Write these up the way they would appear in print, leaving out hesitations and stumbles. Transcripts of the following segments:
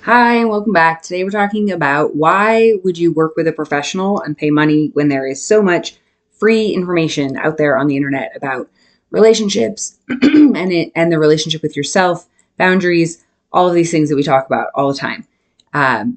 Hi, and welcome back. Today we're talking about why would you work with a professional and pay money when there is so much free information out there on the internet about relationships and the relationship with yourself, boundaries, all of these things that we talk about all the time.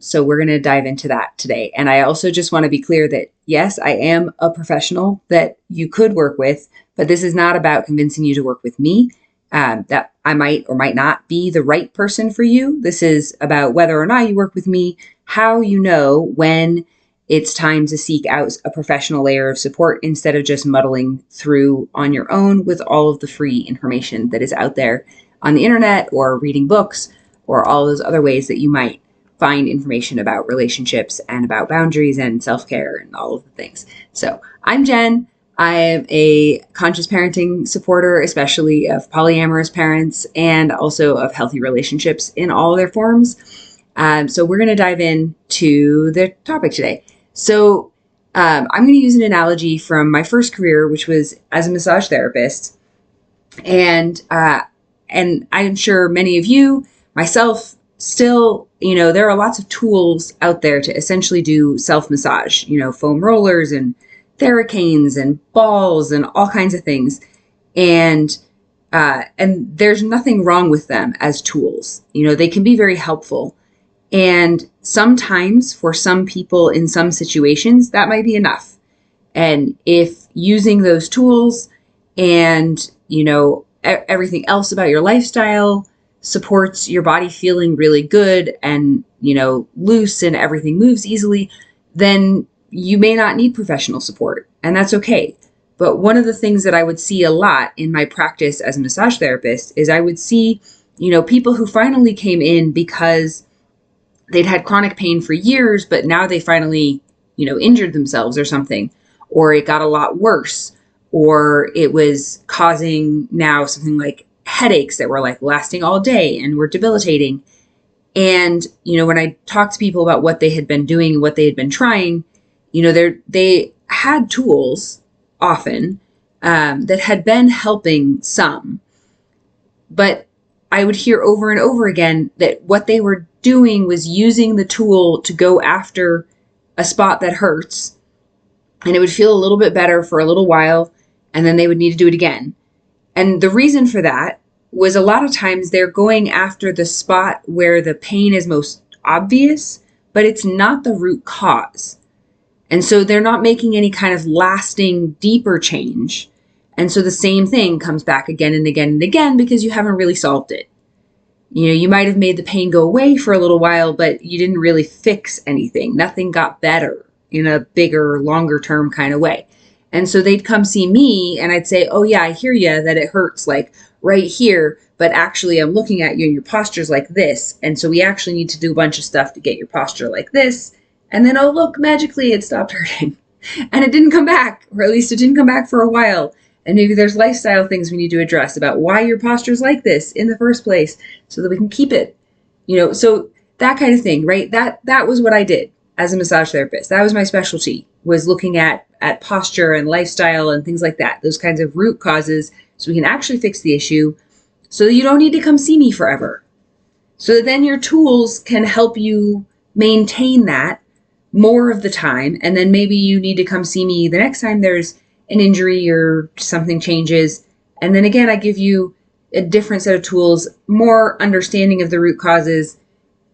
So we're going to dive into that today. And I also just want to be clear that yes, I am a professional that you could work with, but this is not about convincing you to work with me. That I might or might not be the right person for you. This is about whether or not you work with me, how you know when it's time to seek out a professional layer of support instead of just muddling through on your own with all of the free information that is out there on the internet or reading books or all those other ways that you might find information about relationships and about boundaries and self-care and all of the things. So I'm Jen. I am a conscious parenting supporter, especially of polyamorous parents and also of healthy relationships in all their forms. So we're going to dive into the topic today. So I'm going to use an analogy from my first career, which was as a massage therapist. And I'm sure many of you, myself, still, there are lots of tools out there to essentially do self-massage, foam rollers and Theracanes and balls and all kinds of things. And there's nothing wrong with them as tools. They can be very helpful. And sometimes for some people in some situations, that might be enough. And if using those tools and, everything else about your lifestyle supports your body feeling really good and, loose and everything moves easily, then you may not need professional support, and that's okay. But one of the things that I would see a lot in my practice as a massage therapist is I would see, people who finally came in because they'd had chronic pain for years, but now they finally, injured themselves or something, or it got a lot worse, or it was causing now something like headaches that were like lasting all day and were debilitating. And, when I talked to people about what they had been doing, what they had been trying, they had tools often that had been helping some, but I would hear over and over again that what they were doing was using the tool to go after a spot that hurts, and it would feel a little bit better for a little while, and then they would need to do it again. And the reason for that was a lot of times they're going after the spot where the pain is most obvious, but it's not the root cause. And so they're not making any kind of lasting, deeper change. And so the same thing comes back again and again and again because you haven't really solved it. You might have made the pain go away for a little while, but you didn't really fix anything. Nothing got better in a bigger, longer term kind of way. And so they'd come see me and I'd say, oh yeah, I hear you that it hurts like right here, but actually I'm looking at you and your posture's like this. And so we actually need to do a bunch of stuff to get your posture like this. And then, oh, look, magically it stopped hurting. And it didn't come back, or at least it didn't come back for a while. And maybe there's lifestyle things we need to address about why your posture's like this in the first place so that we can keep it. So that kind of thing, right? That was what I did as a massage therapist. That was my specialty, was looking at posture and lifestyle and things like that, those kinds of root causes, so we can actually fix the issue so that you don't need to come see me forever. So that then your tools can help you maintain that more of the time, and then maybe you need to come see me the next time there's an injury or something changes, and then again I give you a different set of tools, more understanding of the root causes,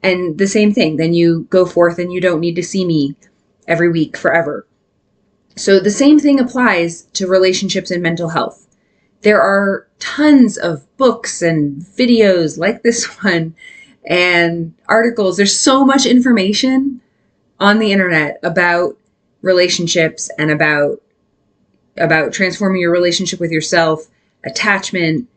and the same thing, then you go forth and you don't need to see me every week forever. So the same thing applies to relationships and mental health. There are tons of books and videos like this one and articles. There's so much information on the internet about relationships and about transforming your relationship with yourself, attachment,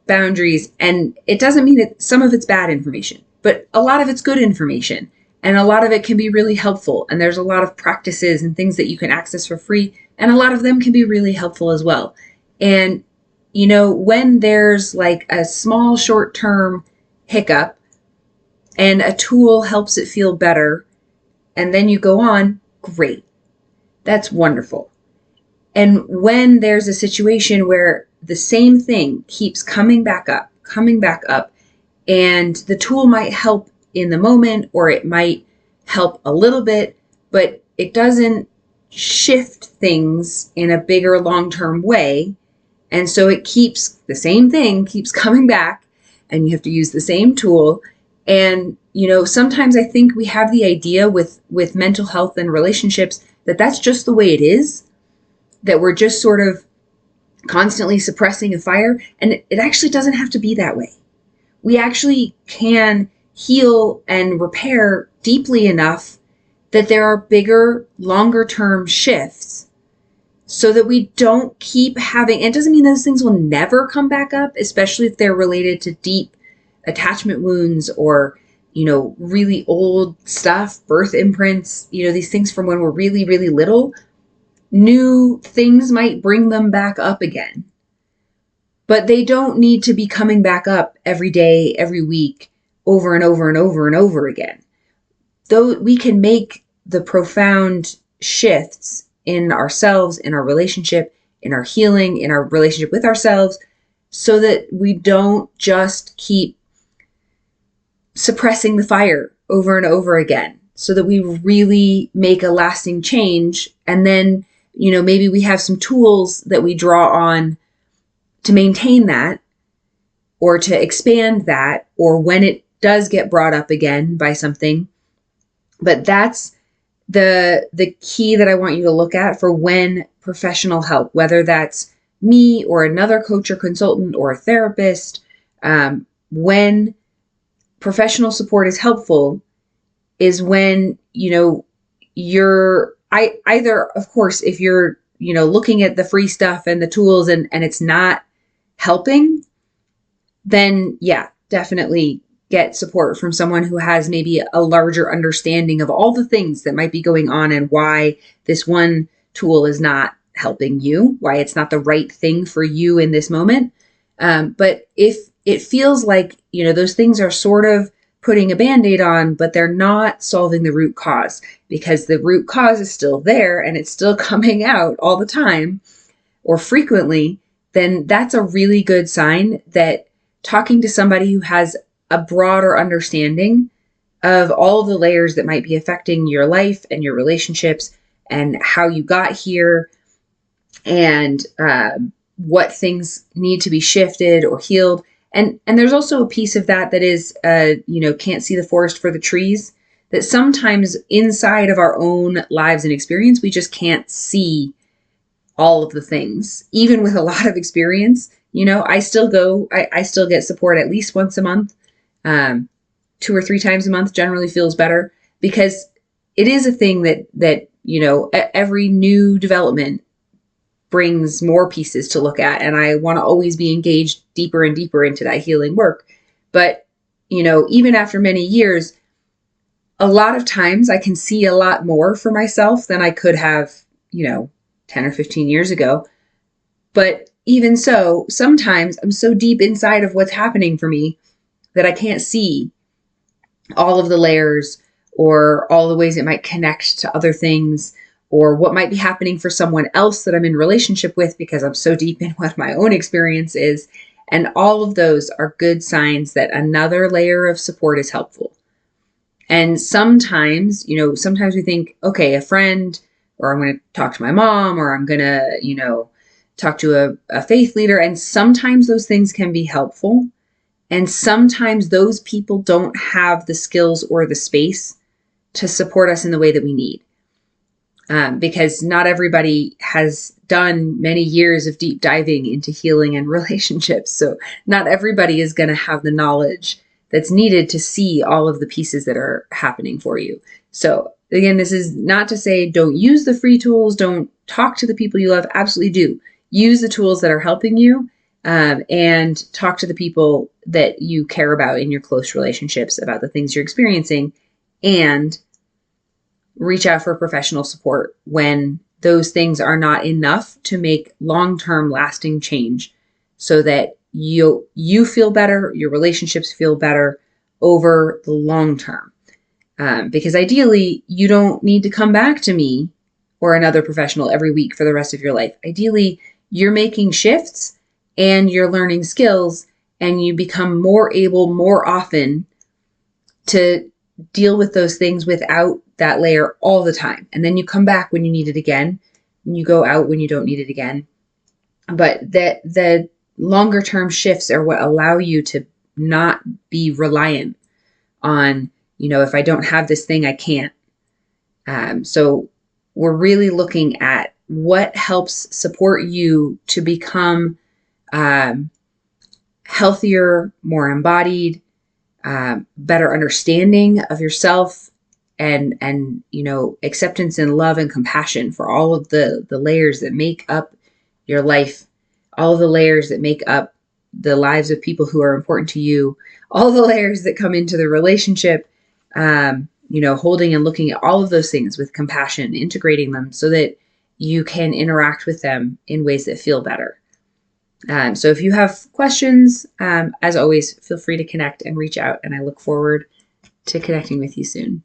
boundaries. And it doesn't mean that some of it's bad information, but a lot of it's good information. And a lot of it can be really helpful. And there's a lot of practices and things that you can access for free. And a lot of them can be really helpful as well. And, when there's like a small short-term hiccup and a tool helps it feel better, and then you go on, great. That's wonderful. And when there's a situation where the same thing keeps coming back up, and the tool might help in the moment, or it might help a little bit, but it doesn't shift things in a bigger long-term way. And so it keeps the same thing, keeps coming back, and you have to use the same tool. And, sometimes I think we have the idea with mental health and relationships that that's just the way it is, that we're just sort of constantly suppressing a fire. And it actually doesn't have to be that way. We actually can heal and repair deeply enough that there are bigger, longer term shifts so that we don't keep having, and it doesn't mean those things will never come back up, especially if they're related to deep attachment wounds or, really old stuff, birth imprints, these things from when we're really, really little. New things might bring them back up again, but they don't need to be coming back up every day, every week, over and over and over and over again. Though we can make the profound shifts in ourselves, in our relationship, in our healing, in our relationship with ourselves, so that we don't just keep suppressing the fire over and over again, so that we really make a lasting change. And then, maybe we have some tools that we draw on to maintain that or to expand that, or when it does get brought up again by something. But that's the key that I want you to look at for when professional help, whether that's me or another coach or consultant or a therapist, when professional support is helpful is when, either, of course, if you're, looking at the free stuff and the tools and it's not helping, then yeah, definitely get support from someone who has maybe a larger understanding of all the things that might be going on and why this one tool is not helping you, why it's not the right thing for you in this moment. But if it feels like, those things are sort of putting a Band-Aid on, but they're not solving the root cause, because the root cause is still there and it's still coming out all the time or frequently, then that's a really good sign that talking to somebody who has a broader understanding of all the layers that might be affecting your life and your relationships and how you got here and what things need to be shifted or healed. And there's also a piece of that is, can't see the forest for the trees, that sometimes inside of our own lives and experience, we just can't see all of the things, even with a lot of experience. I still get support at least once a month. 2 or 3 times a month generally feels better, because it is a thing that every new development brings more pieces to look at. And I want to always be engaged deeper and deeper into that healing work. But, even after many years, a lot of times I can see a lot more for myself than I could have, 10 or 15 years ago. But even so, sometimes I'm so deep inside of what's happening for me that I can't see all of the layers or all the ways it might connect to other things, or what might be happening for someone else that I'm in relationship with, because I'm so deep in what my own experience is. And all of those are good signs that another layer of support is helpful. And sometimes, sometimes we think, okay, a friend, or I'm going to talk to my mom, or I'm going to, talk to a faith leader. And sometimes those things can be helpful. And sometimes those people don't have the skills or the space to support us in the way that we need. Because not everybody has done many years of deep diving into healing and relationships. So not everybody is going to have the knowledge that's needed to see all of the pieces that are happening for you. So again, this is not to say don't use the free tools, don't talk to the people you love. Absolutely do. Use the tools that are helping you, and talk to the people that you care about in your close relationships about the things you're experiencing, and reach out for professional support when those things are not enough to make long-term lasting change, so that you feel better, your relationships feel better over the long term. Because ideally, you don't need to come back to me or another professional every week for the rest of your life. Ideally, you're making shifts and you're learning skills, and you become more able more often to deal with those things without that layer all the time. And then you come back when you need it again, and you go out when you don't need it again. But the longer term shifts are what allow you to not be reliant on, if I don't have this thing, I can't. So we're really looking at what helps support you to become healthier, more embodied, better understanding of yourself, and acceptance and love and compassion for all of the layers that make up your life, all of the layers that make up the lives of people who are important to you, all the layers that come into the relationship, holding and looking at all of those things with compassion, integrating them so that you can interact with them in ways that feel better. So if you have questions, as always, feel free to connect and reach out, and I look forward to connecting with you soon.